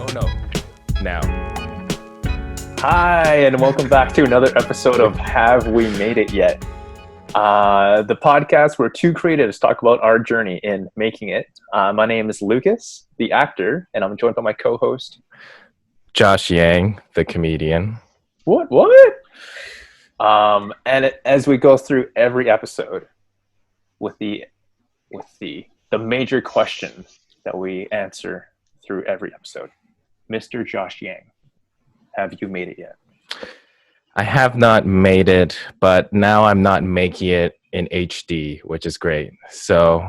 Oh no. Now. Hi, and welcome back to another episode of Have We Made It Yet? The podcast where two creatives talk about our journey in making it. My name is Lucas, the actor, and I'm joined by my co-host, Josh Yang, the comedian. What? As we go through every episode with the major question that we answer through every episode, Mr. Josh Yang, have you made it yet? I have not made it, but now I'm not making it in HD, which is great. So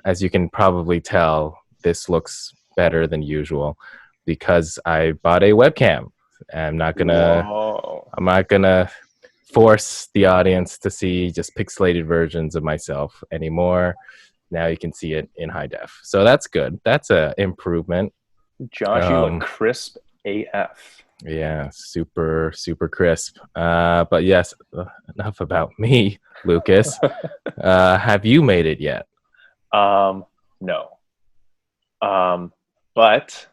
as you can probably tell, this looks better than usual because I bought a webcam. I'm not gonna force the audience to see just pixelated versions of myself anymore. Now you can see it in high def. So that's good. That's a improvement. Josh, you look crisp AF. Yeah, super crisp. But yes, enough about me, Lucas. Have you made it yet? No. But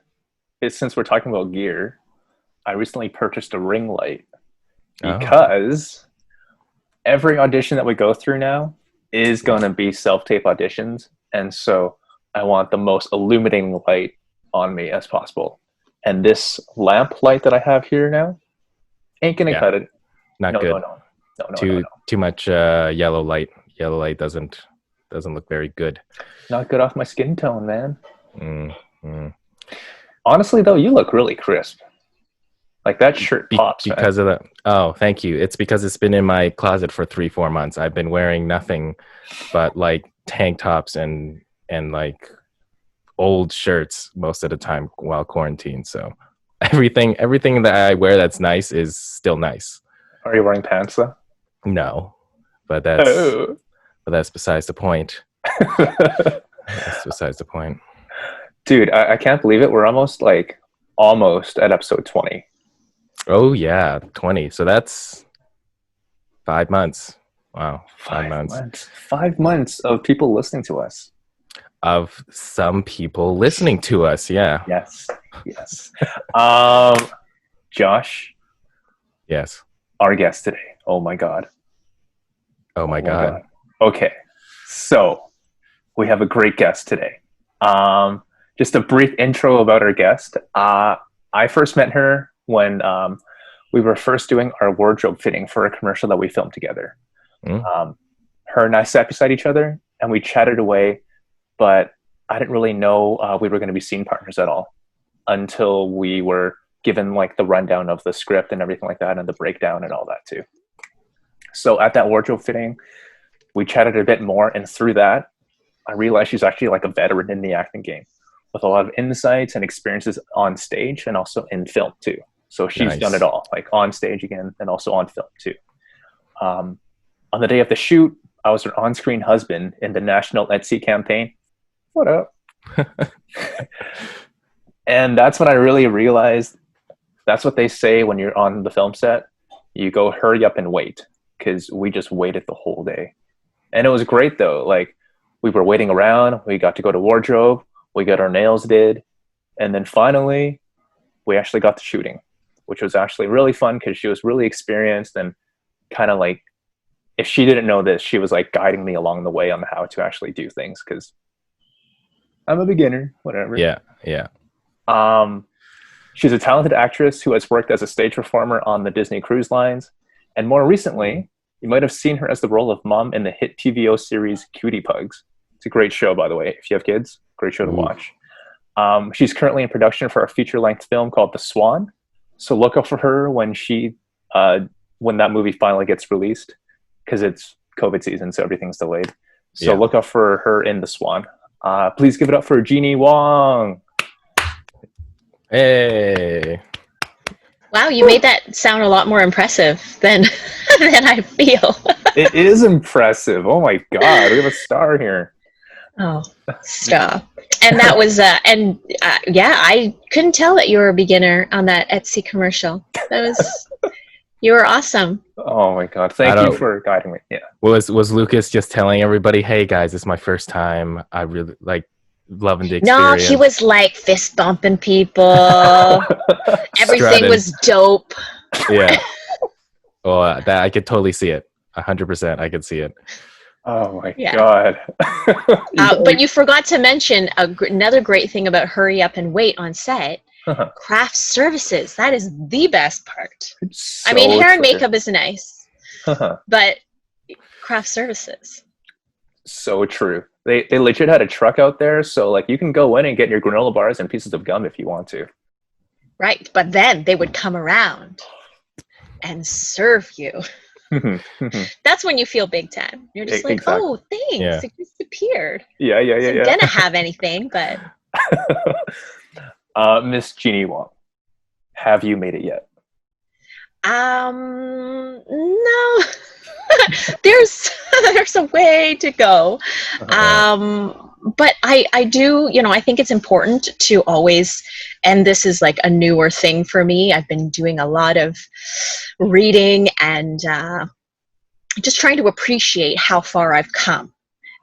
since we're talking about gear, I recently purchased a ring light because every audition that we go through now is going to be self-tape auditions. And so I want the most illuminating light on me as possible. And this lamp light that I have here now ain't going to cut it. Not good. No. Too much yellow light. Yellow light doesn't look very good. Not good off my skin tone, man. Honestly, though, you look really crisp. Like that shirt pops. Because of that. Oh, thank you. It's because it's been in my closet for 3-4 months. I've been wearing nothing but like tank tops and like old shirts most of the time while quarantined. So everything that I wear that's nice is still nice. Are you wearing pants though? No, but that's besides the point. That's besides the point. Dude, I can't believe it. We're almost at episode 20. Oh yeah, 20. So that's 5 months. Wow, 5 months. 5 months of people listening to us. Of some people listening to us, yeah. Yes. Josh. Yes. Our guest today. Oh my God. Okay, so we have a great guest today. Just a brief intro about our guest. I first met her when we were first doing our wardrobe fitting for a commercial that we filmed together. Her and I sat beside each other and we chatted away, but I didn't really know we were going to be scene partners at all until we were given like the rundown of the script and everything like that and the breakdown and all that too. So at that wardrobe fitting, we chatted a bit more, and through that, I realized she's actually like a veteran in the acting game with a lot of insights and experiences on stage and also in film too. So she's done it all, like on stage again and also on film too. On the day of the shoot, I was her on-screen husband in the national Etsy campaign. What up? And that's when I really realized that's what they say when you're on the film set. You go hurry up and wait, because we just waited the whole day. And it was great though. Like we were waiting around, we got to go to wardrobe, we got our nails did, and then finally we actually got to shooting, which was actually really fun because she was really experienced and kind of like, if she didn't know this, she was like guiding me along the way on how to actually do things because I'm a beginner, whatever. Yeah. She's a talented actress who has worked as a stage performer on the Disney Cruise Lines. And more recently, you might have seen her as the role of Mom in the hit TVO series Cutie Pugs. It's a great show, by the way. If you have kids, great show to watch. She's currently in production for a feature-length film called The Swan. So look out for her when when that movie finally gets released, because it's COVID season, so everything's delayed. So look out for her in The Swan. Please give it up for Jinny Wong. Hey. Wow, you made that sound a lot more impressive than I feel. It is impressive. Oh my God, we have a star here. Oh, stop. And that was, I couldn't tell that you were a beginner on that Etsy commercial. You were awesome. Oh my God, thank you for guiding me. Yeah. Was Lucas just telling everybody, hey guys, this is my first time. I really loving the No, experience. he was like fist bumping people. Everything Strutting. was dope. Yeah. Oh, that I could totally see it. 100%. I could see it. Oh my Yeah. god. But you forgot to mention another great thing about Hurry Up and Wait on set. Craft services. That is the best part. So I mean, hair and true. makeup is nice, but craft services. So true. They legit had a truck out there, so like you can go in and get your granola bars and pieces of gum if you want to. Right, but then they would come around and serve you. That's when you feel big time. You're just like, Exactly. oh, thanks. Yeah. It disappeared. Yeah. Isn't gonna have anything, but Miss Jinny Wong, have you made it yet? no. there's a way to go. But I do, I think it's important to always, and this is like a newer thing for me. I've been doing a lot of reading and just trying to appreciate how far I've come.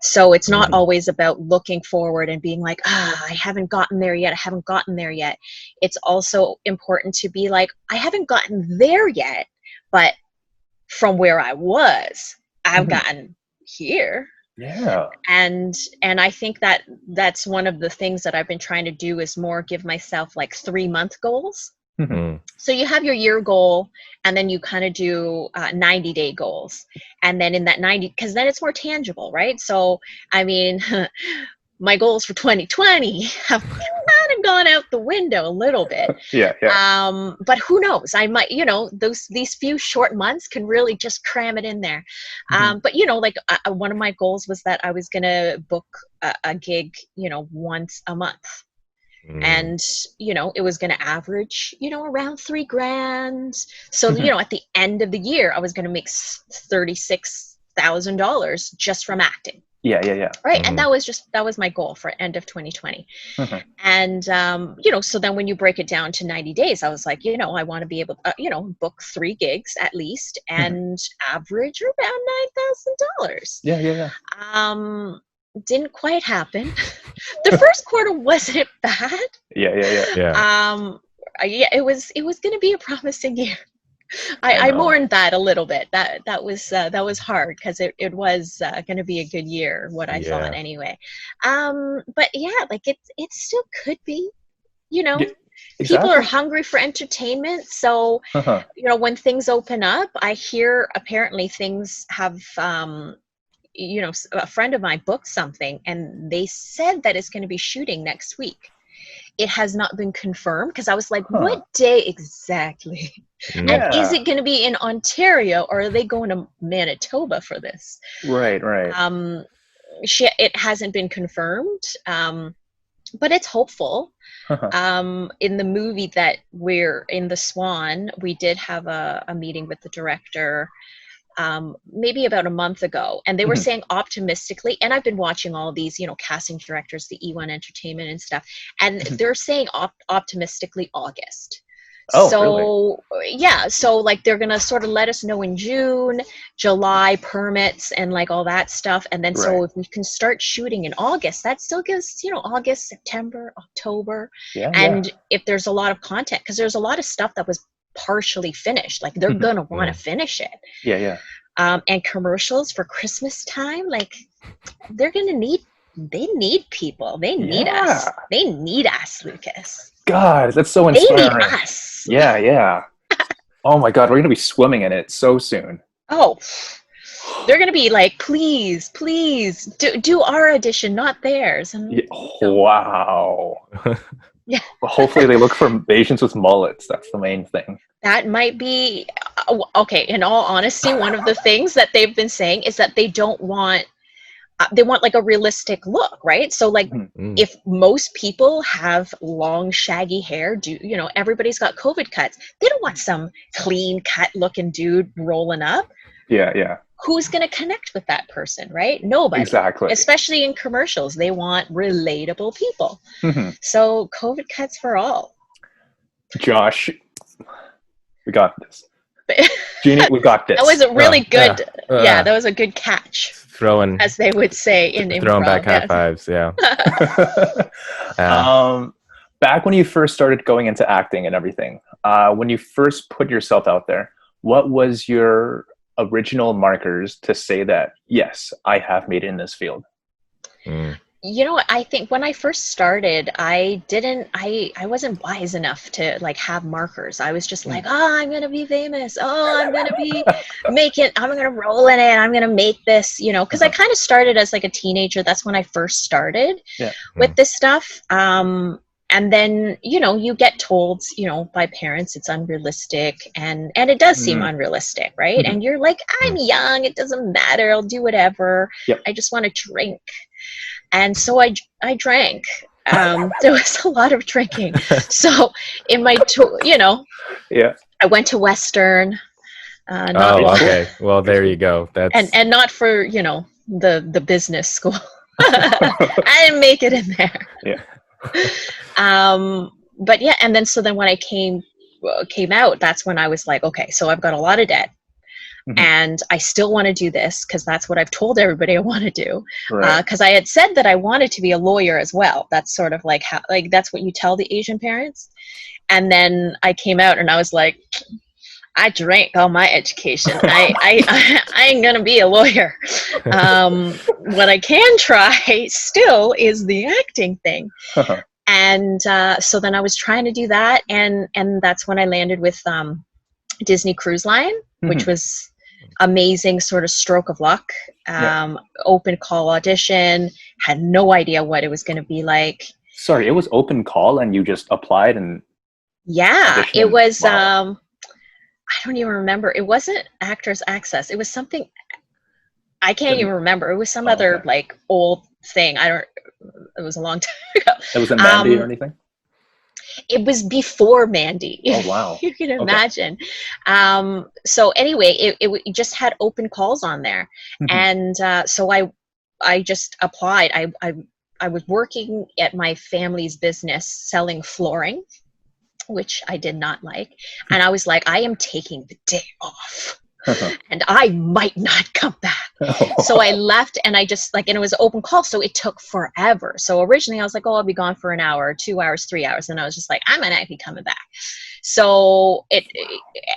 So it's not always about looking forward and being like, I haven't gotten there yet. It's also important to be like, I haven't gotten there yet, but from where I was, I've gotten here. Yeah. And I think that's one of the things that I've been trying to do is more give myself like 3-month goals. So you have your year goal, and then you kind of do 90-day goals. And then in that 90, because then it's more tangible, right? So, I mean, my goals for 2020 have kind of gone out the window a little bit. Yeah. But who knows? I might, these few short months can really just cram it in there. But like one of my goals was that I was going to book a gig, once a month. And it was going to average around $3,000. So at the end of the year I was going to make $36,000 just from acting. Yeah. Right. And that was my goal for end of 2020. And so then when you break it down to 90 days, I was like, I want to be able to book 3 gigs at least and average around $9,000. Yeah. Didn't quite happen. The first quarter wasn't bad. Yeah. It was going to be a promising year. I mourned that a little bit. That was hard because it was going to be a good year, what I thought anyway. But yeah, like it still could be. Exactly. People are hungry for entertainment. So when things open up, I hear apparently things have. A friend of mine booked something and they said that it's going to be shooting next week. It has not been confirmed because I was like, what day exactly? And is it going to be in Ontario or are they going to Manitoba for this? Right. It hasn't been confirmed, but it's hopeful. In the movie that we're in, The Swan, we did have a meeting with the director maybe about a month ago, and they were saying optimistically, and I've been watching all these casting directors, the E1 Entertainment and stuff, and they're saying optimistically August. So like they're gonna sort of let us know in June, July, permits and like all that stuff, and then so if we can start shooting in August, that still gives August, September, October, and if there's a lot of content, because there's a lot of stuff that was partially finished, like they're gonna want to finish it. And commercials for Christmas time, like they need people, they need us, Lucas. God, that's so inspiring. They need us. Yeah. Oh my God, we're gonna be swimming in it so soon. Oh, they're gonna be like, please do our edition, not theirs. And wow. Yeah. Well, hopefully they look for Asians with mullets. That's the main thing. That might be okay. In all honesty, one of the things that they've been saying is that they want like a realistic look, right? So like if most people have long shaggy hair, everybody's got COVID cuts. They don't want some clean cut looking dude rolling up. Yeah. Who's going to connect with that person, right? Nobody. Exactly. Especially in commercials, they want relatable people. So COVID cuts for all. Josh, we got this. Jinny, we got this. That was a really good. Yeah, that was a good catch. throwing as they would say in throwing back improv. high Yes. fives. Yeah. Back when you first started going into acting and everything, when you first put yourself out there, what was your original markers to say that, yes, I have made it in this field? You know, I think when I first started, I wasn't wise enough to like have markers. I was just like, oh, I'm gonna be famous. Oh, I'm gonna roll in it. I'm gonna make this, you know, because I kind of started as like a teenager. That's when I first started with this stuff. And then, you know, you get told, you know, by parents it's unrealistic, and it does seem unrealistic, right? And you're like, I'm young, it doesn't matter, I'll do whatever. I just want to drink. And so I drank. There was a lot of drinking. So in my, you know, I went to Western. Okay. Well, there you go. That's and not for, you know, the business school. I didn't make it in there. But yeah, and then when I came out, that's when I was like, okay, so I've got a lot of debt. And I still want to do this because that's what I've told everybody I want to do. Because I had said that I wanted to be a lawyer as well. That's sort of like how, like, that's what you tell the Asian parents. And then I came out and I was like, I drank all my education. I ain't gonna be a lawyer. What I can try still is the acting thing. And so then I was trying to do that, and that's when I landed with Disney Cruise Line, which was amazing, sort of stroke of luck. Open call audition, had no idea what it was going to be like. Sorry, it was open call and you just applied and it was I don't even remember. It wasn't Actors Access. It was something I can't even remember. It was some other like old thing. It was a long time ago. It wasn't Mandy or anything? It was before Mandy. Oh, wow. You can imagine. So anyway, it just had open calls on there. And so I just applied. I was working at my family's business selling flooring, which I did not like. And I was like, I am taking the day off. And I might not come back. So I left, and I just and it was open call, so it took forever. So originally I was like, oh, I'll be gone for an hour, 2 hours, 3 hours, and I was just like, I might not be coming back. So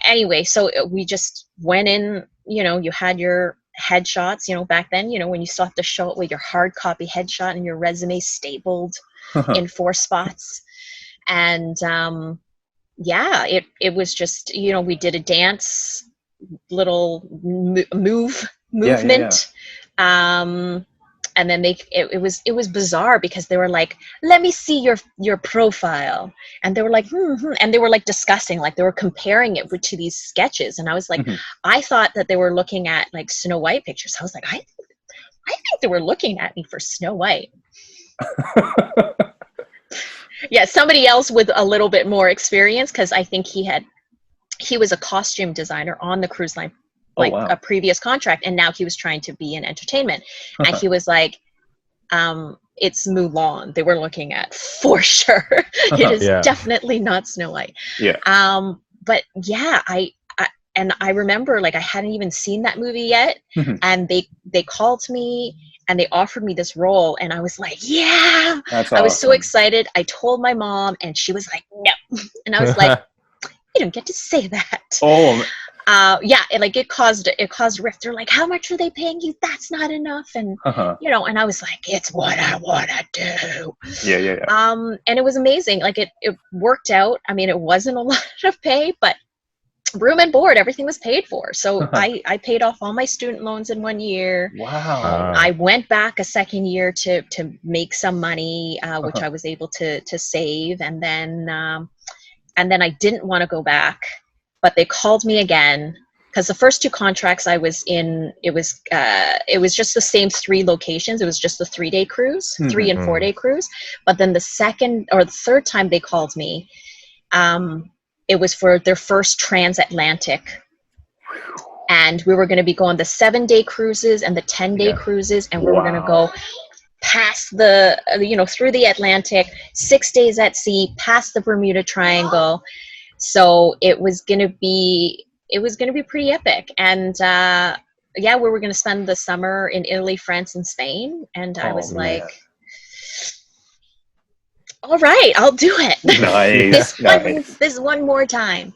anyway, so we just went in. You know, you had your headshots. You know, back then, you know, when you still have to show it with your hard copy headshot and your resume stapled in 4 spots, and it was just, you know, we did a dance, little movement. And then it was bizarre because they were like, let me see your profile, and they were like and they were like discussing, like they were comparing it to these sketches, and I was like, I thought that they were looking at like Snow White pictures. I was like, I think they were looking at me for Snow White. Yeah, somebody else with a little bit more experience, because I think he was a costume designer on the cruise line, like a previous contract, and now he was trying to be in entertainment. And he was like, it's Mulan they were looking at for sure. It is definitely not Snow White. But yeah, I remember, like, I hadn't even seen that movie yet, and they called me and they offered me this role, and I was like, yeah. That's I was so awesome. excited. I told my mom, and she was like, no. And I was like, you don't get to say that. It caused a rift. They're like, how much are they paying you? That's not enough. And you know, and I was like, it's what I want to do. And it was amazing. Like it worked out. I mean, it wasn't a lot of pay, but room and board, everything was paid for. So I paid off all my student loans in 1 year. Wow. I went back a second year to make some money, which I was able to save, and then I didn't want to go back, but they called me again, because the first 2 contracts I was in, it was just the same 3 locations. It was just the 3-day cruise, 3 and 4-day cruise. But then the second or the third time they called me, it was for their first transatlantic. And we were going to be going the 7-day cruises and the 10-day cruises, and we were going to go past the, through the Atlantic, 6 days at sea, past the Bermuda Triangle. So it was going to be pretty epic. And yeah, we were going to spend the summer in Italy, France, and Spain. And I was man. like, all right, I'll do it. Nice. Nice. This one more time.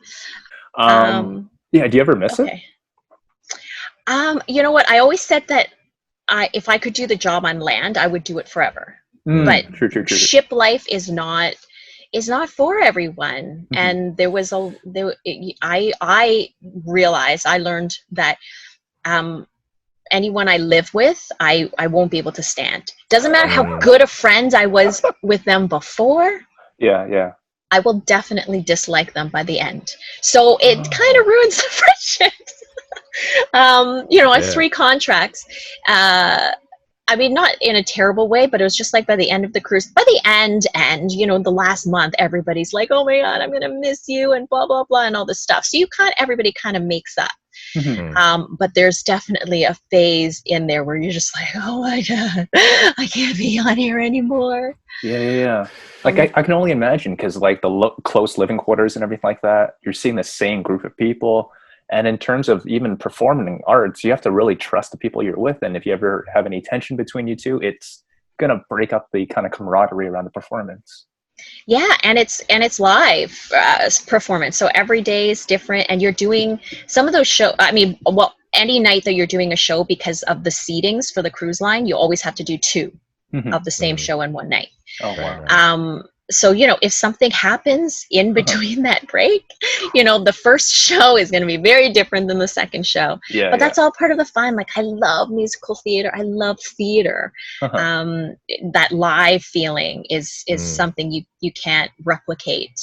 Yeah, do you ever miss it? Okay. You know what? I always said that if I could do the job on land, I would do it forever. But True. ship life is not for everyone. And I realized, I learned that anyone I live with, I won't be able to stand. Doesn't matter how good a friend I was with them before. Yeah. I will definitely dislike them by the end. So it kind of ruins the friendships. I have 3 contracts. I mean, not in a terrible way, but it was just like by the end of the cruise, by the end, the last month, everybody's like, oh my God, I'm going to miss you and blah, blah, blah, and all this stuff. So everybody kind of makes up. But there's definitely a phase in there where you're just like, oh my God, I can't be on here anymore. Yeah. Like I can only imagine, because like the close living quarters and everything like that, you're seeing the same group of people. And in terms of even performing arts, you have to really trust the people you're with. And if you ever have any tension between you two, it's going to break up the kind of camaraderie around the performance. Yeah, and it's live performance, so every day is different, and you're doing some of those shows. I mean, well, any night that you're doing a show, because of the seatings for the cruise line, you always have to do 2 of the same show in one night. Oh wow. So if something happens in between that break, the first show is going to be very different than the second show. But that's all part of the fun. Like, I love musical theater. I love theater. That live feeling is something you can't replicate,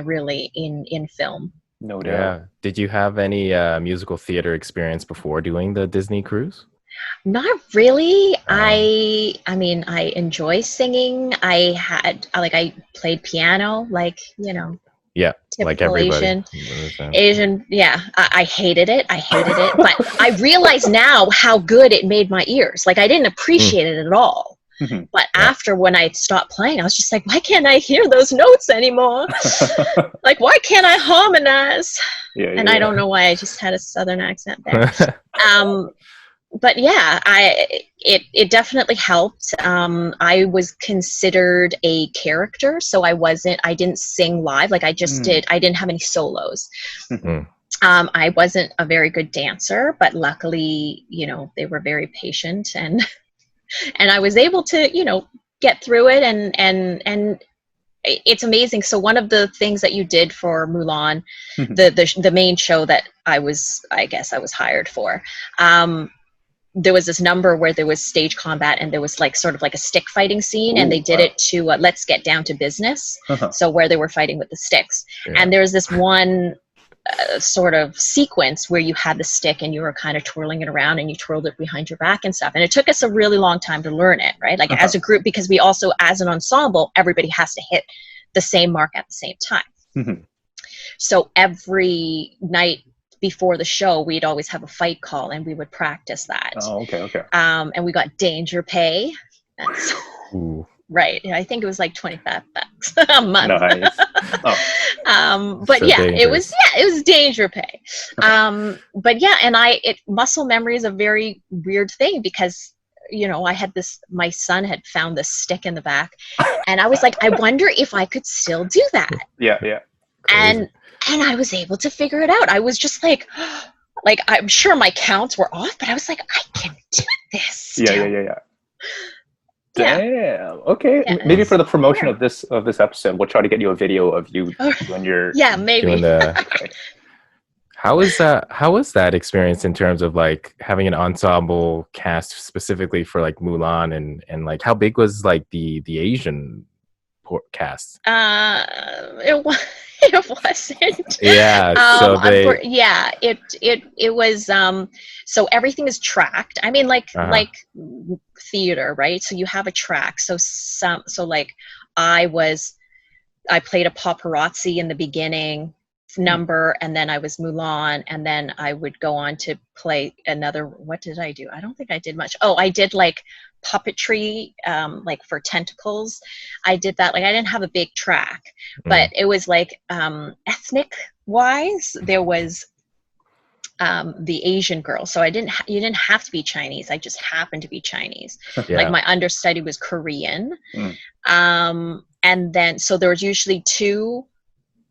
really, in film. No doubt. Yeah. Did you have any musical theater experience before doing the Disney cruise? Not really. I mean, I enjoy singing. I played piano, Yeah, like everybody. Asian. Yeah, I hated it. But I realize now how good it made my ears. Like, I didn't appreciate it at all. But after, when I stopped playing, I was just like, why can't I hear those notes anymore? Like, why can't I harmonize? I don't know why I just had a Southern accent there. But yeah, it definitely helped. I was considered a character, so I didn't sing live. Like, I didn't have any solos. I wasn't a very good dancer, but luckily, they were very patient, and I was able to, get through it, and it's amazing. So one of the things that you did for Mulan, the main show that I guess I was hired for, there was this number where there was stage combat, and there was sort of like a stick fighting scene. And they did it to Let's Get Down to Business. So where they were fighting with the sticks. And there was this one sort of sequence where you had the stick and you were kind of twirling it around, and you twirled it behind your back and stuff. And it took us a really long time to learn it, right? Like, as a group, because we also, as an ensemble, everybody has to hit the same mark at the same time. So every night before the show, we'd always have a fight call, and we would practice that. Oh, okay. And we got danger pay. Right. I think it was like $25 a month. Nice. But so yeah, dangerous. it was danger pay. But yeah, and muscle memory is a very weird thing, because I had my son had found this stick in the back, and I was like, I wonder if I could still do that. Yeah. Crazy. And I was able to figure it out. I was just like I'm sure my counts were off, but I was like, I can do this. Yeah. Damn. Okay. Yeah. Maybe for the promotion of this episode, we'll try to get you a video of you when you're maybe. How was that experience in terms of having an ensemble cast specifically for Mulan, and how big was the Asian cast? It wasn't. Yeah. So it was. So everything is tracked. I mean, like theater, right? So you have a track. So I played a paparazzi in the beginning number, and then I was Mulan, and then I would go on to play another. What did I do? I don't think I did much. Oh, I did puppetry, for tentacles. I did that. I didn't have a big track, but it was ethnic wise, there was the Asian girl. So you didn't have to be Chinese. I just happened to be Chinese. Yeah. Like my understudy was Korean. Mm. And then, so there was usually two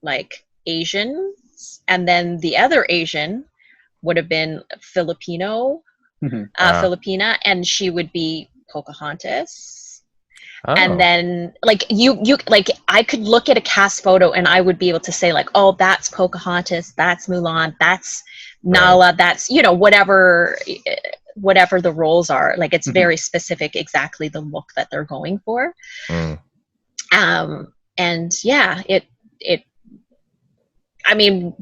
like Asians, and then the other Asian would have been Filipino, Filipina, and she would be Pocahontas. Oh. And then like you like I could look at a cast photo and I would be able to say like, oh, that's Pocahontas, that's Mulan, that's Nala, Right. that's, you know, whatever the roles are. Like it's very specific, exactly the look that they're going for. And yeah, it I mean,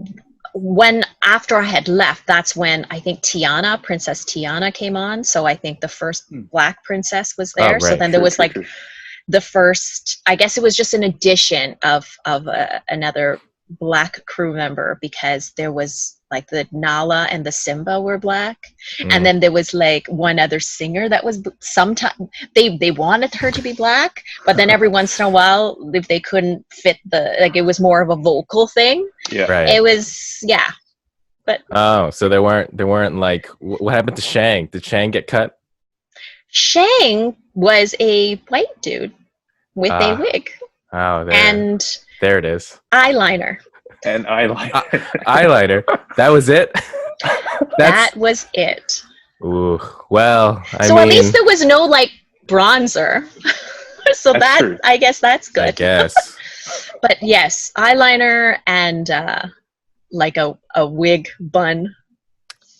when after I had left, that's when I think Princess Tiana came on. So I think the first Black princess was there. Oh, so right. then there was like the first, I guess it was just an addition of another Black crew member, because there was like the Nala and the Simba were Black, and then there was like one other singer that was sometimes they wanted her to be Black, but then every once in a while, if they couldn't fit like it was more of a vocal thing. Yeah, Right. It was but so they weren't like, what happened to Shang? Did Shang get cut? Shang was a white dude with a wig. Oh, there it is. Eyeliner. And eyeliner. Eyeliner. That was it. That was it. Ooh, well, at least there was no like bronzer. So that's true. I guess that's good. I guess. But yes, eyeliner and like a wig bun,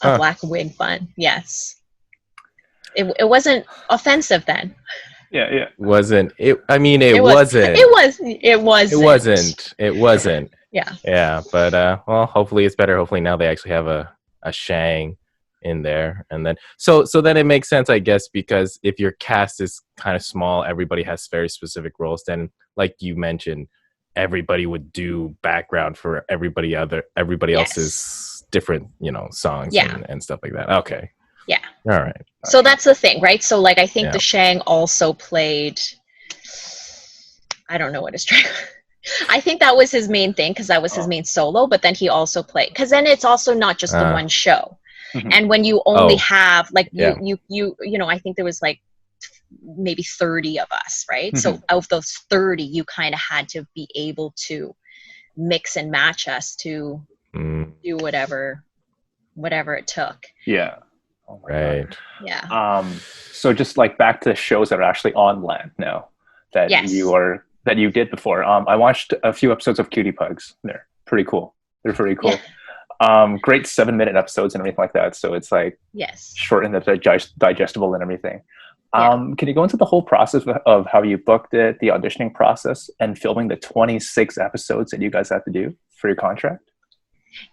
a black wig bun. Yes. It wasn't offensive then. Yeah. Wasn't it? I mean, it wasn't. It wasn't. Yeah. Yeah, but well, hopefully it's better. Hopefully now they actually have a Shang in there, and then so then it makes sense, I guess, because if your cast is kind of small, everybody has very specific roles. Then, like you mentioned, everybody would do background for everybody else's different, songs and stuff like that. Okay. Yeah. All right. So that's the thing, right? So like I think the Shang also played, I don't know what his track. I think that was his main thing, because that was his main solo, but then he also played, because then it's also not just the one show. And when you only have like you know, I think there was like maybe 30 of us, right? So of those 30, you kind of had to be able to mix and match us to do whatever it took. Yeah. Oh right. God. Yeah. So just like back to the shows that are actually on land now that you did before. I watched a few episodes of Cutie Pugs. They're pretty cool. Yeah. Great 7-minute episodes and everything like that. So it's like short and digestible and everything. Can you go into the whole process of how you booked it, the auditioning process, and filming the 26 episodes that you guys had to do for your contract?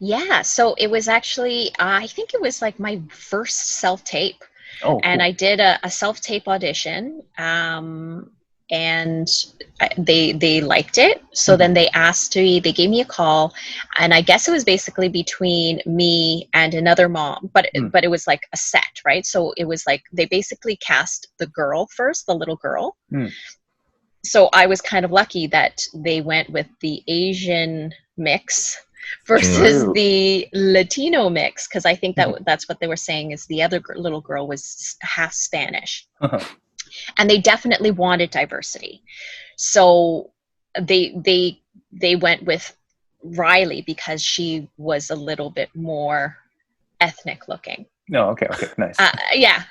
Yeah, so it was actually, I think it was like my first self-tape. Oh, cool. And I did a self-tape audition, and they liked it. So then they gave me a call, and I guess it was basically between me and another mom, but it was like a set, right? So it was like they basically cast the girl first, the little girl. So I was kind of lucky that they went with the Asian mix versus the Latino mix, because I think that's what they were saying, is the other little girl was half Spanish. And they definitely wanted diversity. So they went with Riley because she was a little bit more ethnic looking. No, okay, nice. Yeah.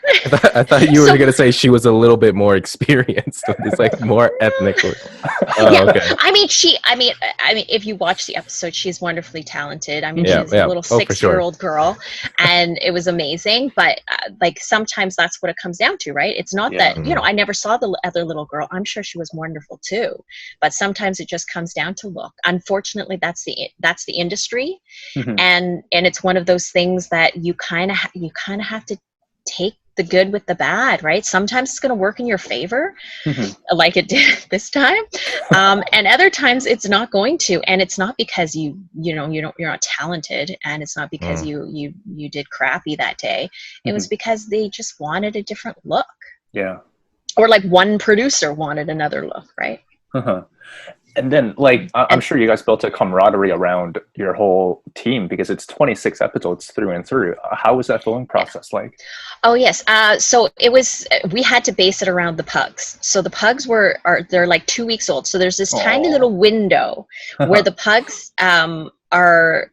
I thought you were going to say she was a little bit more experienced. It's like more ethnically. Okay. I mean, if you watch the episode, she's wonderfully talented. I mean, she's a little 6-year-old girl, and it was amazing. But like sometimes that's what it comes down to, right? It's not that I never saw the other little girl. I'm sure she was wonderful too, but sometimes it just comes down to look. Unfortunately, that's the industry, and it's one of those things that you kind of have to take the good with the bad, right? Sometimes it's going to work in your favor, like it did this time, and other times it's not going to. And it's not because you're not talented, and it's not because you did crappy that day. It was because they just wanted a different look. Yeah. Or like one producer wanted another look, right? And then, like, I'm sure you guys built a camaraderie around your whole team because it's 26 episodes through and through. How was that filming process like? Oh yes. So it was. We had to base it around the pugs. So the pugs they're like 2 weeks old. So there's this tiny Aw. little window where the pugs are,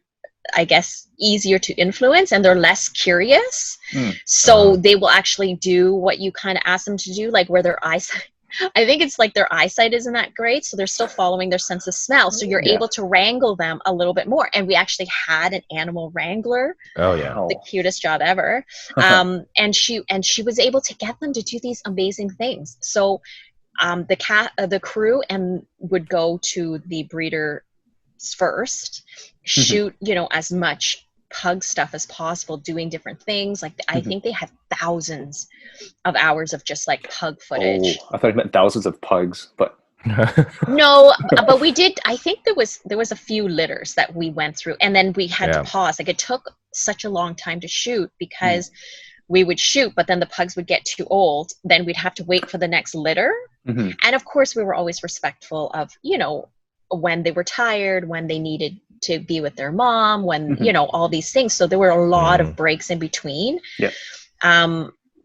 I guess, easier to influence and they're less curious. So they will actually do what you kind of ask them to do, like where their eyesight. I think it's like their eyesight isn't that great, so they're still following their sense of smell. So you're able to wrangle them a little bit more. And we actually had an animal wrangler. Oh yeah. The cutest job ever. And she was able to get them to do these amazing things. So the crew would go to the breeder first, shoot, as much pug stuff as possible, doing different things. Like I think they had thousands of hours of just like pug footage. I thought you meant thousands of pugs, but no, but we did. I think there was a few litters that we went through, and then we had to pause. Like it took such a long time to shoot because we would shoot, but then the pugs would get too old. Then we'd have to wait for the next litter. And of course, we were always respectful of, when they were tired, when they needed to be with their mom, when, all these things. So there were a lot of breaks in between. Yeah.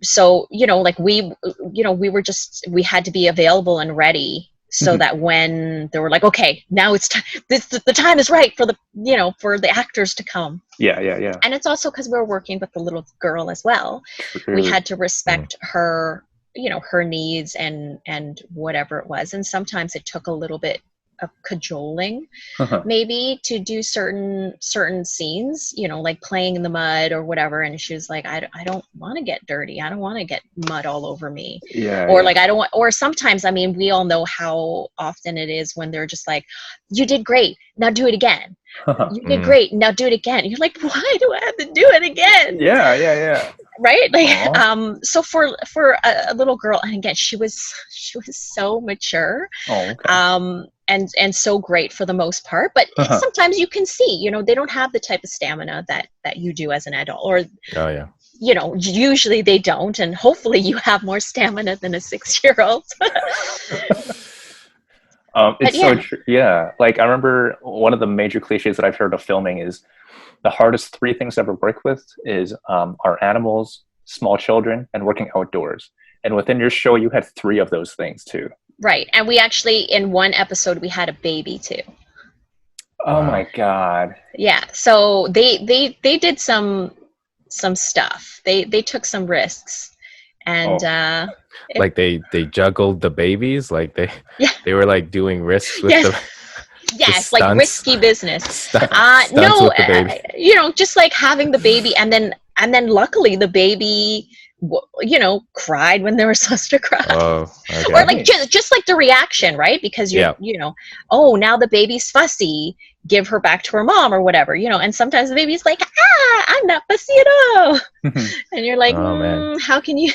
So, like we had to be available and ready so that when they were like, okay, now it's time, the time is right for for the actors to come. Yeah. And it's also because we were working with the little girl as well. True. We had to respect her, her needs and whatever it was. And sometimes it took a little bit of cajoling maybe to do certain scenes, like playing in the mud or whatever, and she was like, I don't want to get dirty, I don't want to get mud all over me, like I don't want, or sometimes, I mean, we all know how often it is when they're just like, you did great, now do it again. You did great, now do it again. You're like, why do I have to do it again? Yeah. Right, like so for a little girl, and again, she was so mature. And so great for the most part, but sometimes you can see, they don't have the type of stamina that you do as an adult, or usually they don't, and hopefully you have more stamina than a 6-year-old. It's so true. Yeah, like I remember one of the major cliches that I've heard of filming is the hardest 3 things to ever work with is our animals, small children, and working outdoors. And within your show, you had 3 of those things too. Right, and we actually, in one episode, we had a baby too. Oh my God! Yeah, so they did some stuff. They took some risks, and like they juggled the babies, like they were like doing risks with the. Yes, like risky business. Stunts no, with the baby. Just like having the baby, and then luckily the baby, cried when they were supposed to cry. Oh, okay. Or like just like the reaction, right? Because oh, now the baby's fussy, give her back to her mom or whatever, and sometimes the baby's like, I'm not fussy at all. And you're like, oh, man. How can you?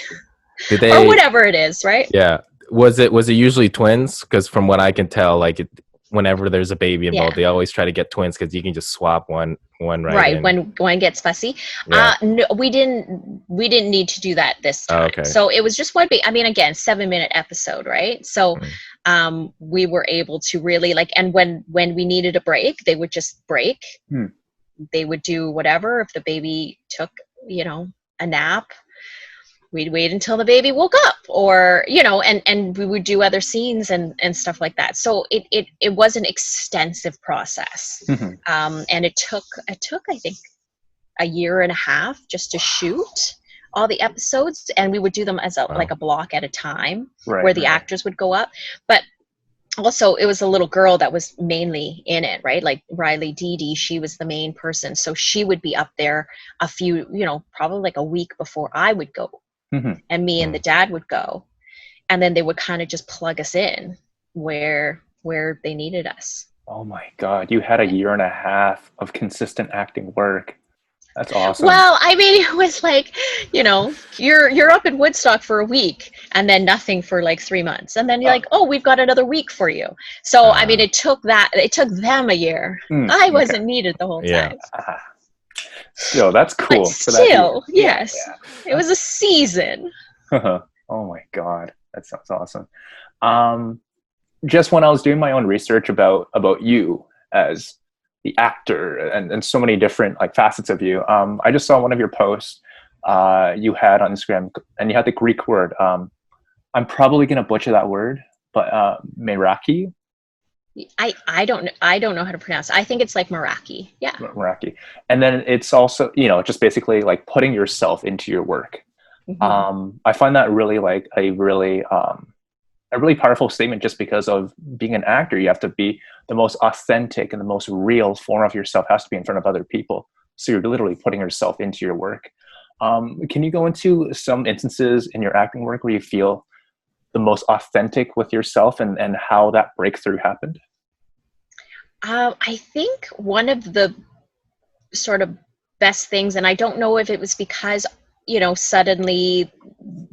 Did they, or whatever it is, right? Yeah. Was it usually twins? Because from what I can tell, like whenever there's a baby involved, they always try to get twins because you can just swap one right in. When one gets fussy. No, we didn't need to do that this time. Okay. So it was just one baby. I mean, again, 7-minute episode, right? So we were able to really and when we needed a break, they would just break. They would do whatever. If the baby took a nap, we'd wait until the baby woke up, or and we would do other scenes and stuff like that. So it was an extensive process. And it took I think a year and a half just to shoot all the episodes, and we would do them as like a block at a time, where the actors would go up. But also it was a little girl that was mainly in it, right? Like Riley Dee, she was the main person, so she would be up there a few, probably like a week before I would go. And me and the dad would go, and then they would kind of just plug us in where they needed us. Oh my God, you had a year and a half of consistent acting work. That's awesome. Well, I mean, it was like, you're up in Woodstock for a week, and then nothing for like 3 months, and then you're like, oh, we've got another week for you. So I mean, it took them a year. I wasn't needed the whole time. Still, that's cool. But still, yes. It was a season. Oh my God, that sounds awesome. just when I was doing my own research about you as the actor and so many different like facets of you, I just saw one of your posts you had on Instagram, and you had the Greek word. I'm probably gonna butcher that word, but Meraki. I don't know how to pronounce it. I think it's like Meraki. Yeah. Meraki. And then it's also, just basically like putting yourself into your work. I find that really like a really powerful statement, just because of being an actor. You have to be the most authentic, and the most real form of yourself has to be in front of other people. So you're literally putting yourself into your work. Can you go into some instances in your acting work where you feel the most authentic with yourself, and how that breakthrough happened? I think one of the sort of best things, and I don't know if it was because, suddenly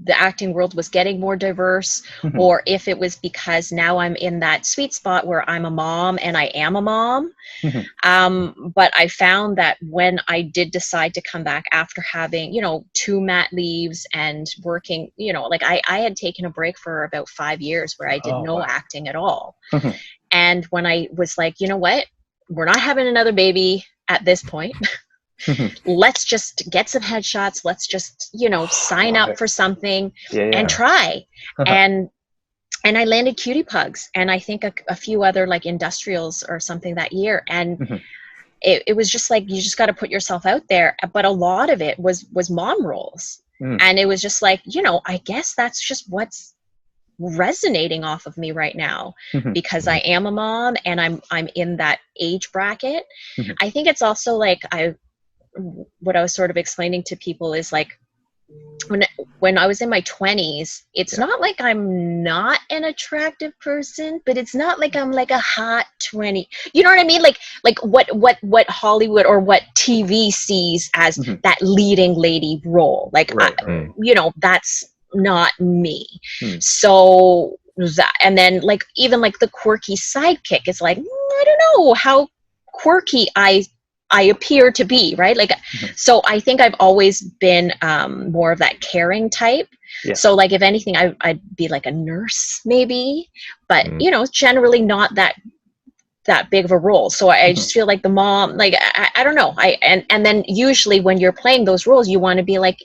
the acting world was getting more diverse, or if it was because now I'm in that sweet spot where I'm a mom and I am a mom. But I found that when I did decide to come back after having, 2 mat leaves and working, like I had taken a break for about 5 years where I did no acting at all. And when I was like, you know what, we're not having another baby at this point. Let's just get some headshots. Let's just, sign up for something and try. And I landed Cutie Pugs, and I think a few other like industrials or something that year. And it was just like, you just got to put yourself out there. But a lot of it was mom roles. And it was just like, I guess that's just what's resonating off of me right now, because I am a mom and I'm in that age bracket. I think it's also like what I was sort of explaining to people is like, when I was in my 20s, it's not like I'm not an attractive person, but it's not like I'm like a hot 20. You know what I mean? Like what Hollywood or what TV sees as that leading lady role. Like, that's not me. So that, and then like even like the quirky sidekick is like, I don't know how quirky I appear to be, right? Like, so I think I've always been more of that caring type. So like, if anything, I'd be like a nurse maybe, but generally not that big of a role. So I just feel like the mom, like, I don't know. And then usually when you're playing those roles, you want to be like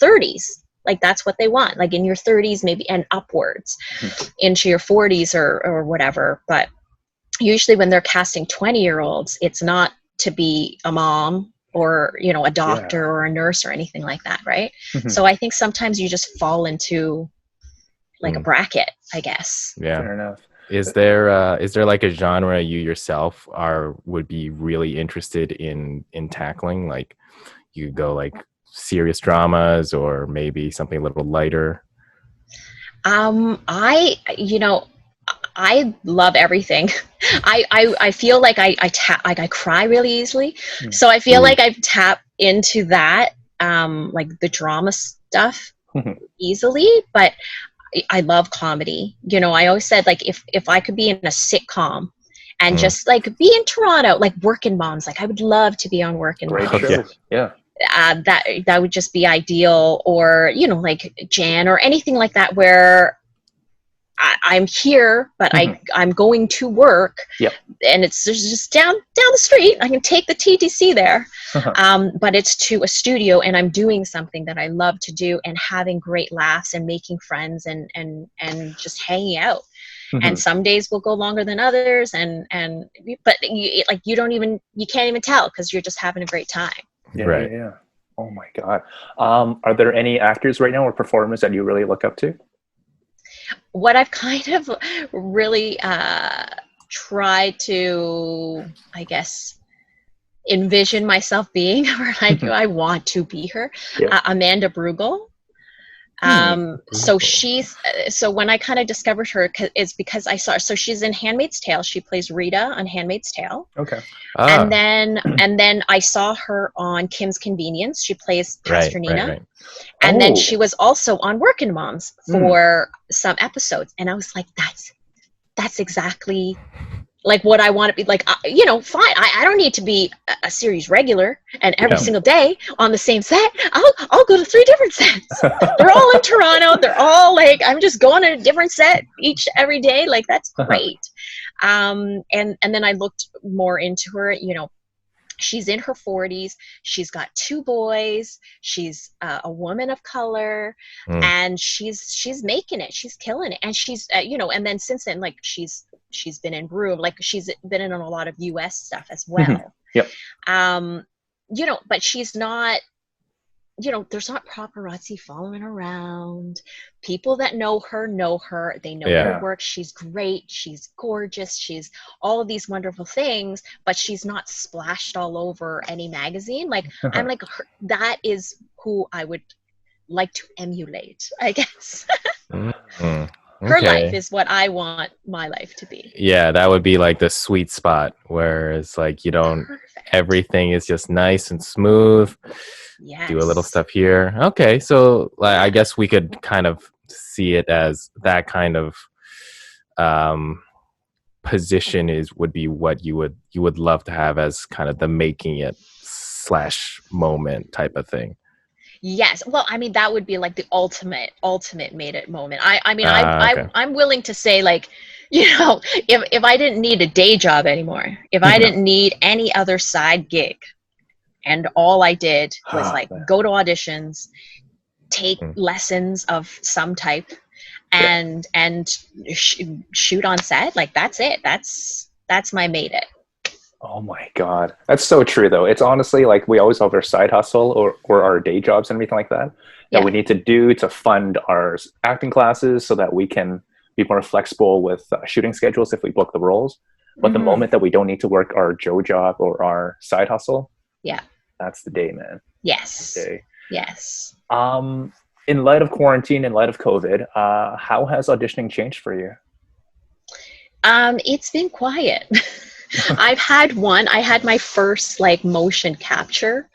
30s. Like that's what they want, like in your 30s maybe, and upwards into your 40s or whatever. But usually when they're casting 20-year-olds, it's not to be a mom or a doctor or a nurse or anything like that, right? So I think sometimes you just fall into like a bracket, I guess. Fair enough. Is there like a genre you yourself would be really interested in tackling? Like you go like serious dramas, or maybe something a little lighter? I love everything. I feel like I cry really easily. So I feel like I've tapped into that, like the drama stuff easily, but I love comedy. I always said, like, if I could be in a sitcom and just like be in Toronto, like Working Moms, like I would love to be on Working Moms. Great show. Yeah. That would just be ideal. Or, like Jan or anything like that, where I'm here, but I'm going to work, and it's just down the street. I can take the TTC there, but it's to a studio, and I'm doing something that I love to do, and having great laughs and making friends and just hanging out. And some days will go longer than others, but you can't even tell, because you're just having a great time. Yeah. Oh my God. Are there any actors right now or performers that you really look up to? What I've kind of really tried to, I guess, envision myself being, or I want to be her, Amanda Brugel. So when I kind of discovered her, it's because I saw her. So she's in Handmaid's Tale. She plays Rita on Handmaid's Tale. Okay. And then I saw her on Kim's Convenience. She plays Pastor Nina. Right. And then she was also on Working Moms for some episodes. And I was like, that's exactly like what I want to be like, fine. I don't need to be a series regular and every Yeah. single day on the same set. I'll go to 3 different sets. They're all in Toronto. They're all like, I'm just going to a different set every day. Like, that's great. And then I looked more into her, she's in her 40s. She's got 2 boys. She's a woman of color, and she's making it. She's killing it. And she's, and then since then, like she's been in Room, like she's been in a lot of US stuff as well. Yep. But she's not, there's not paparazzi following around. People that know her. They know her work. She's great. She's gorgeous. She's all of these wonderful things, but she's not splashed all over any magazine. Like, I'm like, that is who I would like to emulate, I guess. Okay. Her life is what I want my life to be. Yeah, that would be like the sweet spot where it's like you don't, everything is just nice and smooth. Yes. Do a little stuff here. Okay, so like, I guess we could kind of see it as that kind of position would be what you would love to have as kind of the making it / moment type of thing. Yes. Well, I mean, that would be like the ultimate made it moment. Okay. I'm willing to say, like, if I didn't need a day job anymore, if I didn't need any other side gig, and all I did was like go to auditions, take lessons of some type, and shoot on set, like that's it. That's my made it. Oh my God. That's so true though. It's honestly like we always have our side hustle or our day jobs and everything like that we need to do to fund our acting classes so that we can be more flexible with shooting schedules if we book the roles. But the moment that we don't need to work our Joe job or our side hustle, that's the day, man. Yes. The day. Yes. In light of quarantine, in light of COVID, how has auditioning changed for you? It's been quiet. I had my first like motion capture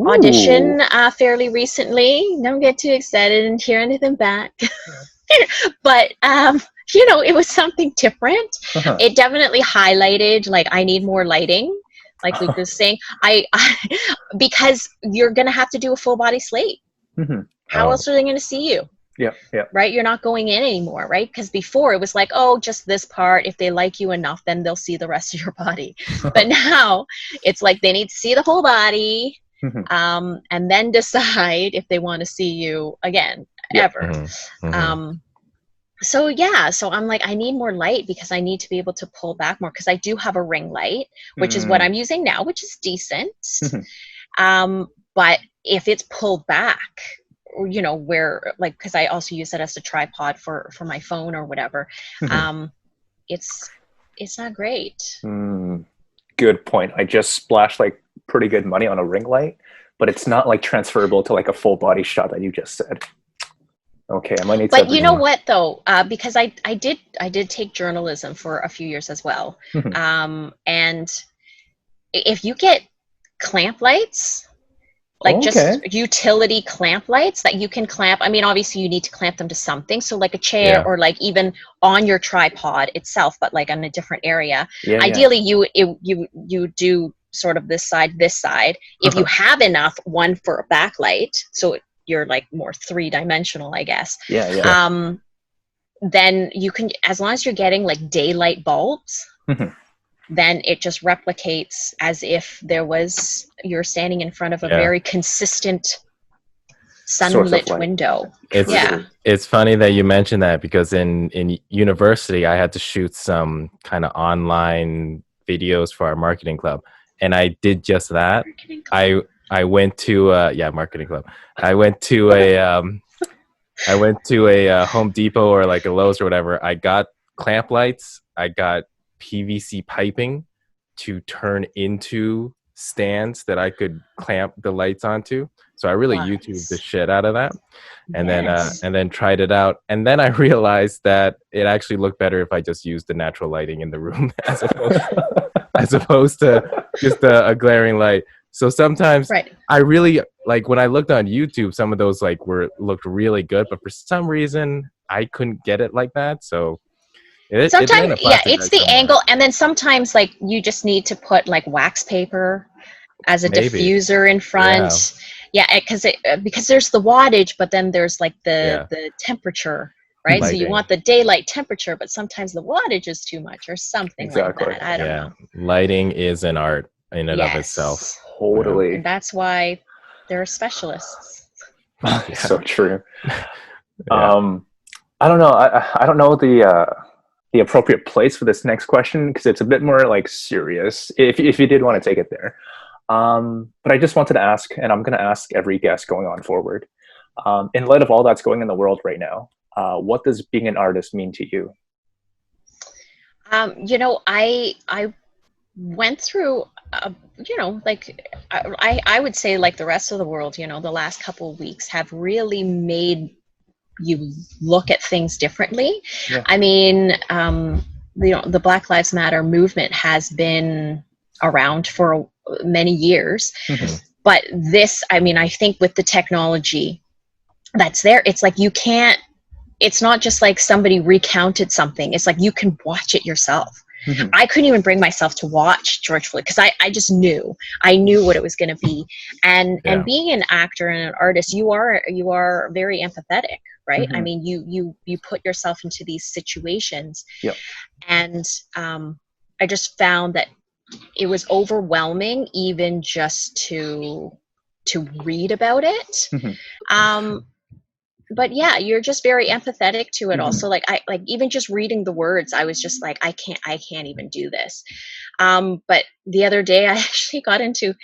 audition fairly recently. Don't get too excited and hear anything back. But it was something different. It definitely highlighted, like, I need more lighting, like Luke was saying. I because you're gonna have to do a full body slate. How else are they gonna see you? Yeah. Right? You're not going in anymore, right? Because before it was like, oh, just this part. If they like you enough, then they'll see the rest of your body. But now it's like they need to see the whole body, and then decide if they want to see you again, ever. So I'm like, I need more light because I need to be able to pull back more, because I do have a ring light, which is what I'm using now, which is decent. But if it's pulled back, where, like, because I also use it as a tripod for my phone or whatever, it's not great. Good point. I just splashed like pretty good money on a ring light, but it's not like transferable to like a full body shot that you just said. Okay, I might need to. But you know what though, because I did take journalism for a few years as well, and if you get clamp lights, like just utility clamp lights that you can clamp. I mean, obviously you need to clamp them to something. So like a chair or like even on your tripod itself, but like on a different area. Ideally, you do sort of this side. If you have enough, one for a backlight, so you're like more 3-dimensional, I guess. Then you can, as long as you're getting like daylight bulbs, then it just replicates as if you're standing in front of a very consistent sunlit window. It's funny that you mentioned that, because in university I had to shoot some kind of online videos for our marketing club, and I did just that. I went to marketing club. I went to a Home Depot or like a Lowe's or whatever. I got clamp lights. I got PVC piping to turn into stands that I could clamp the lights onto. So I really YouTubed the shit out of that, and then tried it out. And then I realized that it actually looked better if I just used the natural lighting in the room as opposed to just a glaring light. So sometimes I really like, when I looked on YouTube, some of those like looked really good, but for some reason I couldn't get it like that. So It is in Sometimes, a yeah, plastic it's bag the somewhere. angle, and then sometimes like you just need to put like wax paper as a Maybe. diffuser in Yeah. front. Yeah, because there's the wattage, but then there's like Yeah. the temperature, right? So you Lighting. want the daylight temperature, but sometimes the wattage is too much or something like Exactly. that. I don't Yeah. know. Lighting is an art in and of itself. Yes. Yeah. Totally. And that's why there are specialists. So true. Yeah. I don't know. I don't know the appropriate place for this next question because it's a bit more like serious. If you did want to take it there, but I just wanted to ask, and I'm going to ask every guest going on forward. In light of all that's going in the world right now, what does being an artist mean to you? I went through, like I would say like the rest of the world, the last couple of weeks have really made you look at things differently. Yeah. I mean, the Black Lives Matter movement has been around for many years, Mhm. but this, I mean, I think with the technology that's there, it's like you can't. It's not just like somebody recounted something. It's like you can watch it yourself. Mhm. I couldn't even bring myself to watch George Floyd because I just knew. I knew what it was going to be. And Yeah. being an actor and an artist, you are very empathetic, right? I Mhm. mean, you put yourself into these situations. Yep. And I just found that it was overwhelming even just to read about it. Mhm. But yeah, you're just very empathetic to it Mhm. also. Like I like even just reading the words, I was just like, I can't even do this. But the other day I actually got into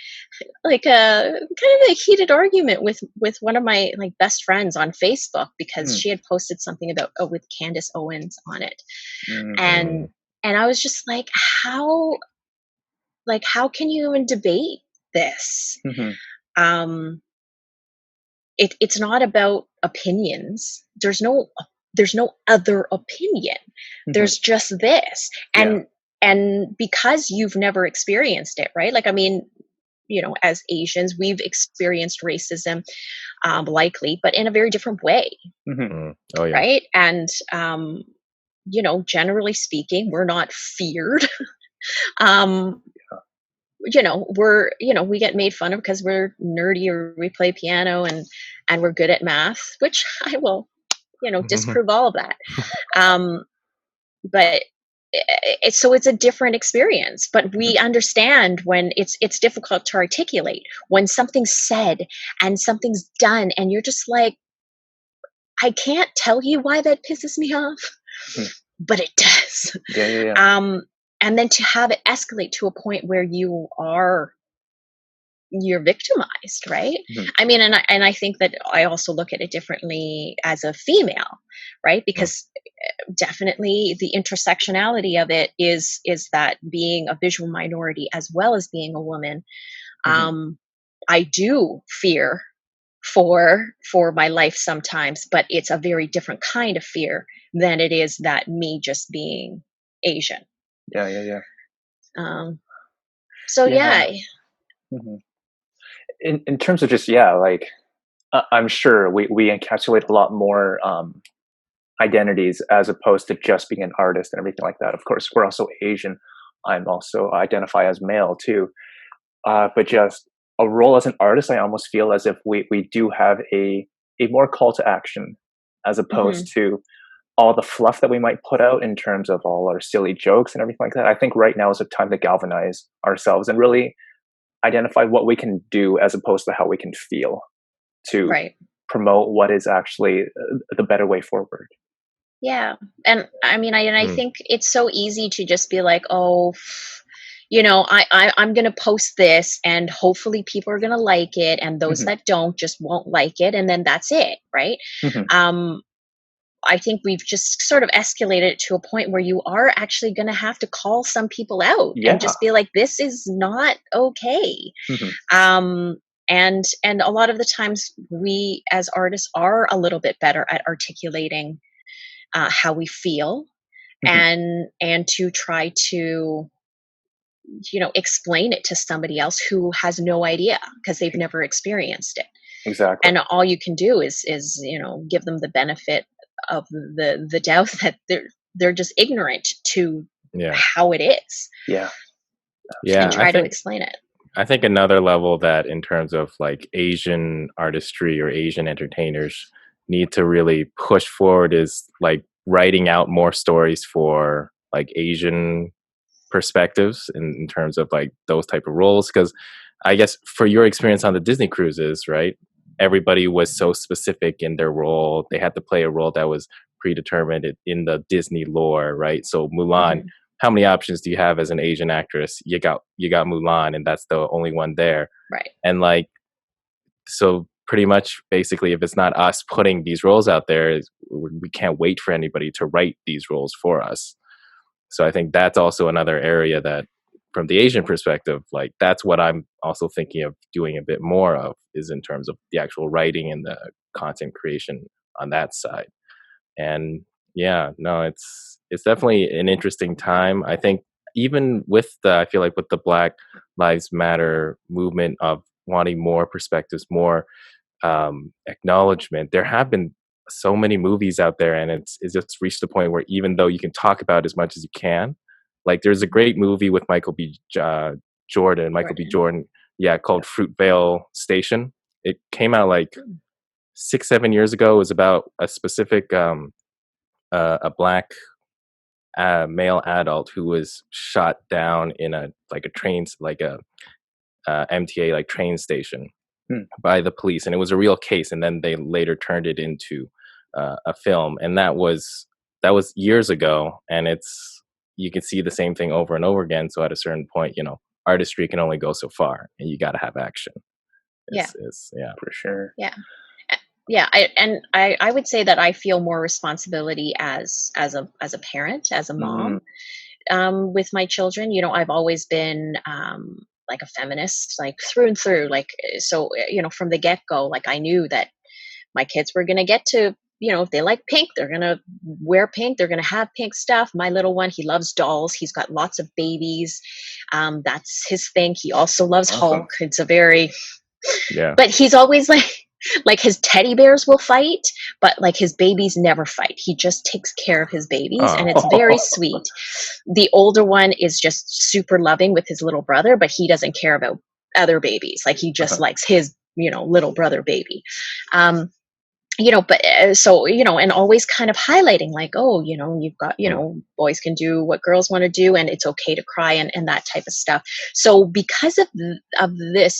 like a kind of a heated argument with one of my like best friends on Facebook because Mhm. she had posted something about with Candace Owens on it. Mhm. And I was just how how can you even debate this? Mhm. Um it's not about opinions. There's no other opinion. Mhm. There's just this. Yeah. And because you've never experienced it, right? Like I mean, as Asians, we've experienced racism, likely, but in a very different way, Mhm. Oh yeah. right? And generally speaking, we're not feared. um, we get made fun of because we're nerdy or we play piano and we're good at math, which I will, disprove all of that. Um, but it's a different experience, but Mhm. we understand when it's difficult to articulate when something's said and something's done and you're just like, I can't tell you why that pisses me off, Mhm. but it does. Yeah. Yeah. Yeah. um and then to have it escalate to a point where you're victimized, right? Mhm. I mean, and I think that I also look at it differently as a female, right? Because definitely the intersectionality of it is that being a visual minority as well as being a woman, Mhm. I do fear for my life sometimes, but it's a very different kind of fear than it is that me just being Asian. Yeah. Yeah. Yeah. um so Yeah. yeah. Mhm. In terms of just like I'm sure we encapsulate a lot more identities as opposed to just being an artist and everything like that. Of course, we're also Asian. I'm also identify as male too. But just a role as an artist, I almost feel as if we do have a more call to action as Hmm. opposed to all the fluff that we might put out in terms of all our silly jokes and everything like that. I think right now is a time to galvanize ourselves and really identify what we can do as opposed to how we can feel to Right. promote what is actually the better way forward. Yeah. And I mean, I Mm. think it's so easy to just be like, oh, I'm going to post this and hopefully people are going to like it. And those Mhm. that don't just won't like it. And then that's it. Right. Mhm. Um, I think we've just sort of escalated it to a point where you are actually going to have to call some people out and Yeah. just be like, this is not okay. Mhm. Um, and a lot of the times we as artists are a little bit better at articulating how we feel Mhm. and to try to explain it to somebody else who has no idea because they've never experienced it. Exactly. And all you can do is give them the benefit of the doubt that they're just ignorant to Yeah. how it is. Yeah. Yeah. And try to explain it. I think another level that in terms of like Asian artistry or Asian entertainers need to really push forward is like writing out more stories for like Asian perspectives in terms of like those type of roles. Because I guess for your experience on the Disney cruises, right, everybody was so specific in their role. They had to play a role that was predetermined in the Disney lore, right? So Mulan, Mhm. how many options do you have as an Asian actress? You got Mulan, and that's the only one there. Right. And like, so pretty much basically, if it's not us putting these roles out there, we can't wait for anybody to write these roles for us. So I think that's also another area that from the Asian perspective, like that's what I'm also thinking of doing a bit more of, is in terms of the actual writing and the content creation on that side. And yeah, no, it's definitely an interesting time. I think even with I feel like with the Black Lives Matter movement of wanting more perspectives, more acknowledgement, there have been so many movies out there, and it's just reached the point where even though you can talk about as much as you can, like there's a great movie with Michael B. Jordan, yeah, called Fruitvale Station. It came out like 6-7 years ago. It was about a specific a black male adult who was shot down in a MTA like train station by the police, and it was a real case. And then they later turned it into a film, and that was years ago. And you can see the same thing over and over again. So at a certain point, artistry can only go so far, and you got to have action. Yeah, for sure. Yeah. Yeah, I would say that I feel more responsibility as a parent, as a mom, with my children. I've always been like a feminist, like through and through. Like, so from the get go, like I knew that my kids were gonna get to, if they like pink, they're gonna wear pink. They're gonna have pink stuff. My little one, he loves dolls. He's got lots of babies. That's his thing. He also loves Hulk. It's a very but he's always like his teddy bears will fight, but like his babies never fight. He just takes care of his babies, and it's very sweet. The older one is just super loving with his little brother, but he doesn't care about other babies. Like he just likes his, little brother baby. But so, and always kind of highlighting like, oh, you've got, boys can do what girls want to do, and it's okay to cry and that type of stuff. So because of this,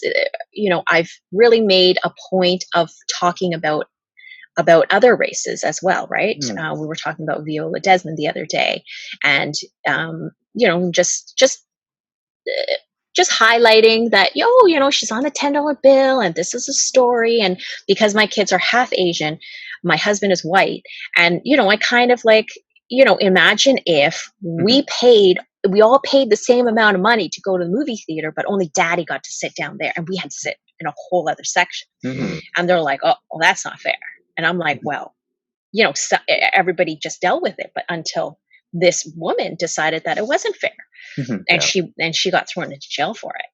I've really made a point of talking about other races as well, right? We were talking about Viola Desmond the other day, and just highlighting that, she's on the $10 bill, and this is a story. And because my kids are half Asian, my husband is white, and I kind of like, imagine if we all paid the same amount of money to go to the movie theater, but only daddy got to sit down there, and we had to sit in a whole other section. And they're like, oh, well, that's not fair. And I'm like, well, so everybody just dealt with it, but until this woman decided that it wasn't fair. And she got thrown into jail for it.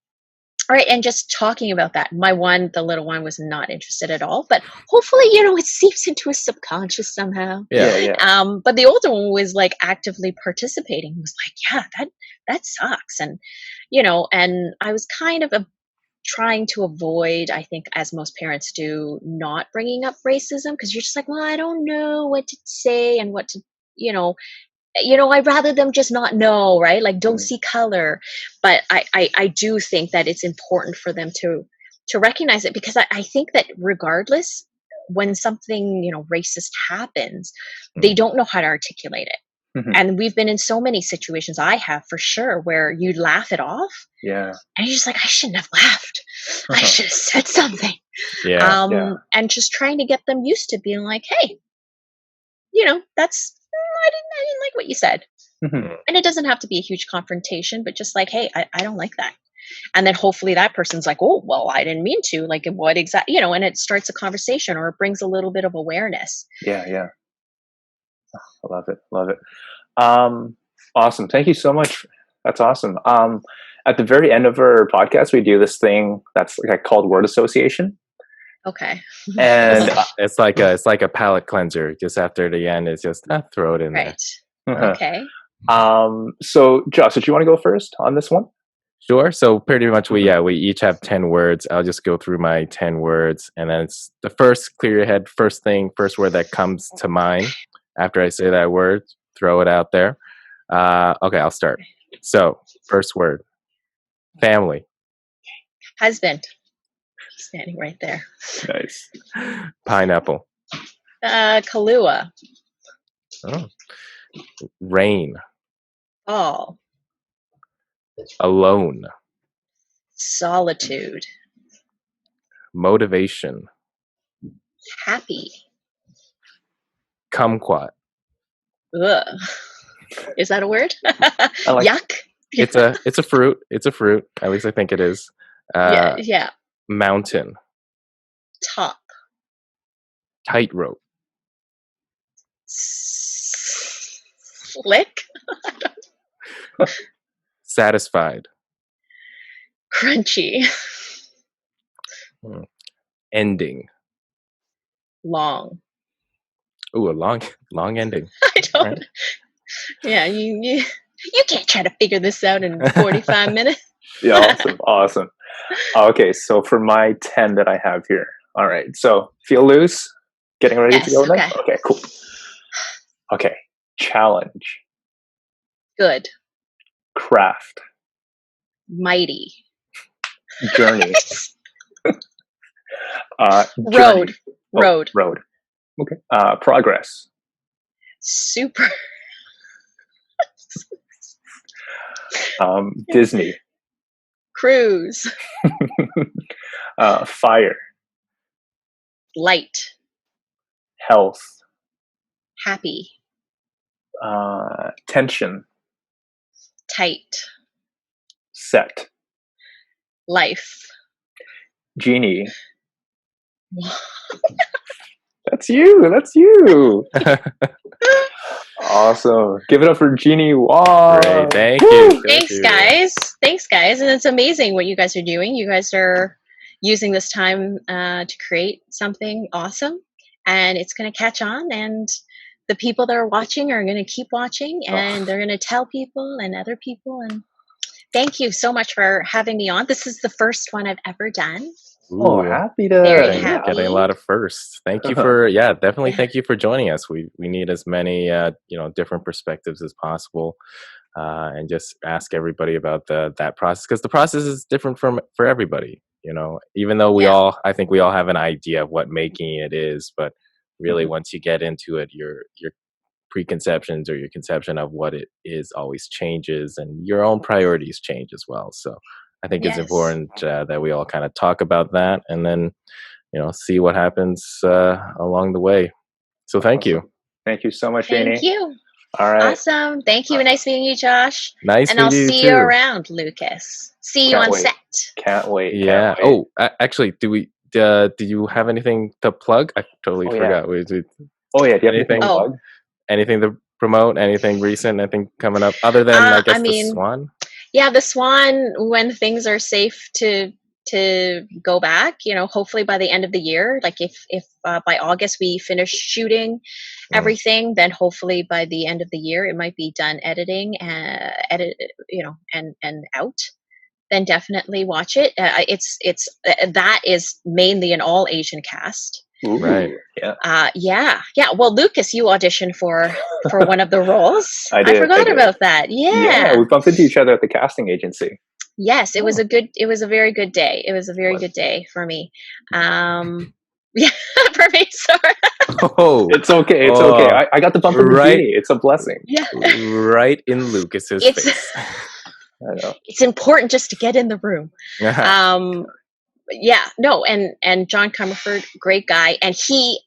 All right. And just talking about that, the little one was not interested at all, but hopefully, it seeps into his subconscious somehow. But the older one was like actively participating. He was like, yeah, that sucks. And, and I was kind of trying to avoid, I think, as most parents do, not bringing up racism, because you're just like, well, I don't know what to say and what to, I'd rather them just not know, right? Like, don't see color. But I do think that it's important for them to recognize it, because I think that regardless, when something, racist happens, they don't know how to articulate it. And we've been in so many situations, I have for sure, where you laugh it off. And you're just like, I shouldn't have laughed. I should have said something. And just trying to get them used to being like, hey, I didn't like what you said. And it doesn't have to be a huge confrontation, but just like, hey, I don't like that. And then hopefully that person's like, oh, well, I didn't mean to. Like, what exactly, and it starts a conversation, or it brings a little bit of awareness. Yeah. I love it. Awesome. Thank you so much. That's awesome. At the very end of our podcast, we do this thing that's like called word association. Okay. And it's like a palate cleanser. Just after the end, it's just throw it in there. Okay. So, Josh, did you want to go first on this one? Sure. So pretty much we each have 10 words. I'll just go through my 10 words, and then it's the first, clear your head, first word that comes to mind after I say that word, throw it out there. Okay, I'll start. So, first word, family. Husband. Standing right there. Nice. Pineapple. Kahlua. Oh. Rain. Fall. Alone. Solitude. Motivation. Happy. Kumquat. Ugh. Is that a word? like Yuck. It's a fruit. It's a fruit. At least I think it is. Yeah. Mountain. Top. Tightrope. Slick. Satisfied. Crunchy. Ending. Long. Ooh, a long ending. I don't. Right. Yeah, you can't try to figure this out in 45 minutes. Yeah, awesome. Okay, so for my 10 that I have here. All right, so feel loose. Getting ready to go Okay. next? Okay, cool. Okay, challenge. Good. Craft. Mighty. Journey. Road. Road. Road. Okay. Progress. Super. Disney. Cruise. Fire. Light. Health. Happy. Tension. Tight. Set. Life. Genie. That's you. Awesome. Give it up for Jinny Wong. Great. Thank Woo! you. Thanks, guys. And it's amazing what you guys are doing. You guys are using this time to create something awesome, and it's going to catch on. And the people that are watching are going to keep watching, and they're going to tell people and other people. And thank you so much for having me on. This is the first one I've ever done. Oh, happy to getting a lot of firsts. Thank you for definitely thank you for joining us. We need as many different perspectives as possible, and just ask everybody about that process, because the process is different for everybody. Even though I think we all have an idea of what making it is, but really once you get into it, your preconceptions or your conception of what it is always changes, and your own priorities change as well. So I think it's important that we all kind of talk about that, and then, see what happens along the way. So thank you. Thank you so much, Jinny. Thank you. All right. Awesome. Thank you. Nice meeting you, Josh. Nice and I'll meeting you see too. you around, Lucas. See you on set. Can't wait. Yeah. Can't wait. Actually, do you have anything to plug? I totally forgot. Yeah. Do you have anything to plug? Anything to promote? Anything recent? Anything coming up other than the Swan? Yeah, the Swan, when things are safe to go back, hopefully by the end of the year. Like if by August we finish shooting everything, then hopefully by the end of the year it might be done editing and out. Then definitely watch it. It's that is mainly an all Asian cast. Ooh, right. Yeah. Well, Lucas, you auditioned for one of the roles. I forgot about that. Yeah, we bumped into each other at the casting agency. Yes, it was a very good day. It was a very good day for me. Yeah, for me. Sorry. Oh, it's okay. It's okay. I got the bump into Jinny. It's a blessing. Yeah. Right in Lucas's face. I know. It's important just to get in the room. Yeah, no, and John Comerford, great guy, and he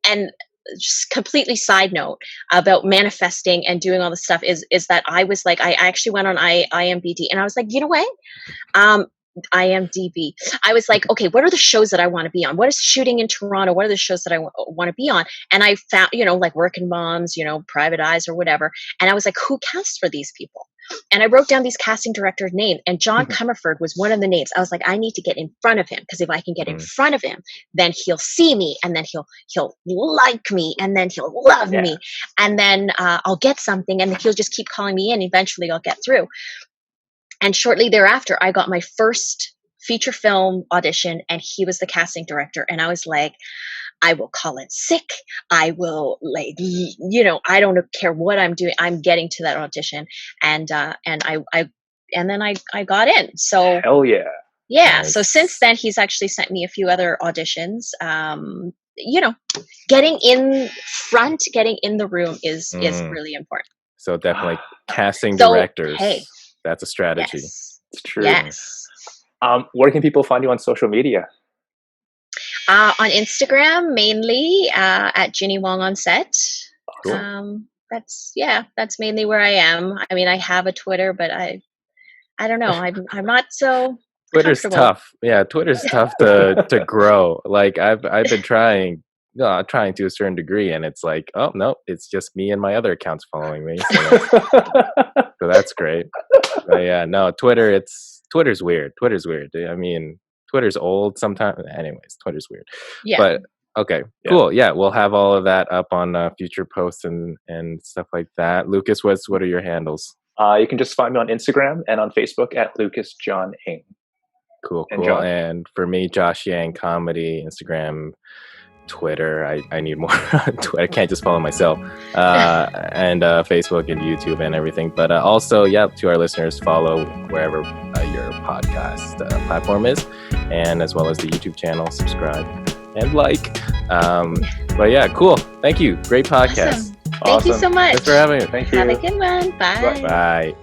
and just completely side note about manifesting and doing all this stuff is that I was like, I actually went on IMDb and I was like, you know what? IMDb. I was like, okay, what are the shows that I want to be on? What is shooting in Toronto? What are the shows that I want to be on? And I found, like Working Moms, Private Eyes or whatever. And I was like, who casts for these people? And I wrote down these casting directors' names, and John Comerford was one of the names. I was like, I need to get in front of him, because if I can get in front of him, then he'll see me, and then he'll like me, and then he'll love me, and then I'll get something, and he'll just keep calling me in. Eventually, I'll get through. And shortly thereafter, I got my first feature film audition, and he was the casting director. And I was like, I will call in sick. I will, like, I don't care what I'm doing. I'm getting to that audition, and then I got in. So hell yeah. Yeah. Nice. So since then, he's actually sent me a few other auditions. Getting in front, getting in the room is really important. So definitely casting So, directors. hey. That's a strategy. Yes. It's true. Yes. Where can people find you on social media? On Instagram, mainly at Jinny Wong on set. Cool. That's mainly where I am. I mean, I have a Twitter, but I don't know. I'm not so Twitter's tough. Yeah, Twitter's tough to grow. Like I've been trying to a certain degree, and it's like, oh no, it's just me and my other accounts following me. So that's great. But yeah, no, Twitter's weird. Twitter's weird. I mean, Twitter's old sometimes. Anyways, Twitter's weird. Yeah. But okay, cool. Yeah, we'll have all of that up on future posts and stuff like that. Lucas, what are your handles? You can just find me on Instagram and on Facebook at Lucas John Ing. Cool. And for me, Josh Yang Comedy, Instagram, Twitter. I need more on Twitter. I can't just follow myself. And Facebook and YouTube and everything. But also, to our listeners, follow wherever your podcast platform is, and as well as the YouTube channel, subscribe and like. But yeah, cool. Thank you. Great podcast. Awesome. Thank you so much. Thanks for having me. Thank you. Have a good one. Bye. Bye.